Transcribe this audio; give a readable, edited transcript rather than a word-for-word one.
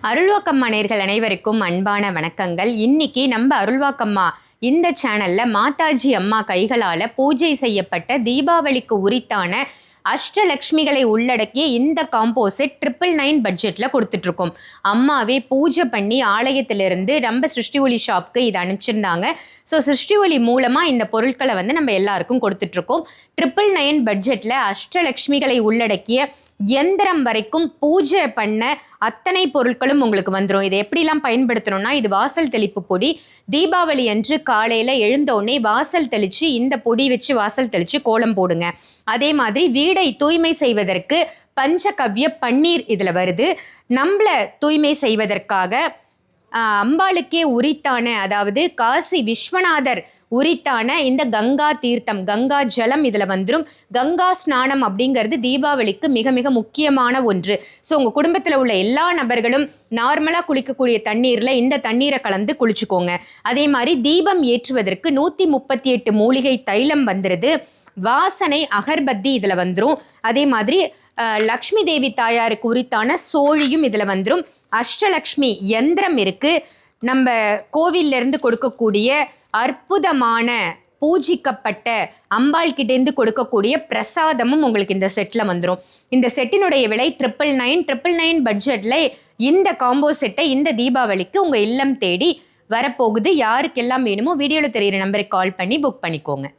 அருள்வாக்கம்மா நேயர்கள் அனைவருக்கும் அன்பான வணக்கங்கள். இன்னைக்கு நம்ம அருள்வாக்கம்மா இந்த சேனல்ல மாதாஜி அம்மா கைகளால் பூஜை செய்யப்பட்ட தீபாவளிக்கு உரித்தான அஷ்டலக்ஷ்மிகளை உள்ளடக்கிய இந்த காம்போசிட் 999 பட்ஜெட்டில் கொடுத்துட்ருக்கோம். அம்மாவே பூஜை பண்ணி ஆலயத்திலிருந்து நம்ம சிருஷ்டி ஒளி ஷாப்க்கு இதை அனுப்பிச்சிருந்தாங்க. ஸோ சிருஷ்டி ஒளி மூலமாக இந்த பொருட்களை நம்ம எல்லாருக்கும் கொடுத்துட்ருக்கோம். 999 பட்ஜெட்டில் அஷ்டலக்ஷ்மிகளை உள்ளடக்கிய எந்திரம் வரைக்கும் பூஜை பண்ண அத்தனை பொருட்களும் உங்களுக்கு வந்துடும். இதை எப்படிலாம் பயன்படுத்தணும்னா, இது வாசல் தெளிப்பு பொடி. தீபாவளி அன்று காலையில் எழுந்தோடனே வாசல் தெளித்து இந்த பொடி வச்சு வாசல் தெளித்து கோலம் போடுங்க. அதே மாதிரி வீடை தூய்மை செய்வதற்கு பஞ்சகவ்ய பன்னீர் இதில் வருது. நம்மளை தூய்மை செய்வதற்காக அம்பாளுக்கே உரித்தான, அதாவது காசி விஸ்வநாதர் உரித்தான இந்த கங்கா தீர்த்தம், கங்கா ஜலம் இதில் வந்துடும். கங்கா ஸ்நானம் அப்படிங்கிறது தீபாவளிக்கு மிக மிக முக்கியமான ஒன்று. ஸோ உங்கள் குடும்பத்தில் உள்ள எல்லா நபர்களும் நார்மலாக குளிக்கக்கூடிய தண்ணீரில் இந்த தண்ணீரை கலந்து குளிச்சுக்கோங்க. அதே மாதிரி தீபம் ஏற்றுவதற்கு 138 மூலிகை தைலம் வந்துடுது. வாசனை அகர்பத்தி இதில் வந்துடும். அதே மாதிரி லக்ஷ்மி தேவி தாயாருக்கு உரித்தான சோழியும் இதில் வந்துடும். அஷ்டலக்ஷ்மி யந்திரம் இருக்குது. நம்ம கோவிலிருந்து கொடுக்கக்கூடிய அற்புதமான பூஜிக்கப்பட்ட அம்பாள் கிட்டேருந்து கொடுக்கக்கூடிய பிரசாதமும் உங்களுக்கு இந்த செட்டில் வந்துடும். இந்த செட்டினுடைய விலை 999 பட்ஜெட்டில் இந்த காம்போ செட்டை இந்த தீபாவளிக்கு உங்கள் இல்லம் தேடி வரப்போகுது. யாருக்கெல்லாம் வேணுமோ வீடியோவில் தெரிகிற நம்பருக்கு கால் பண்ணி புக் பண்ணிக்கோங்க.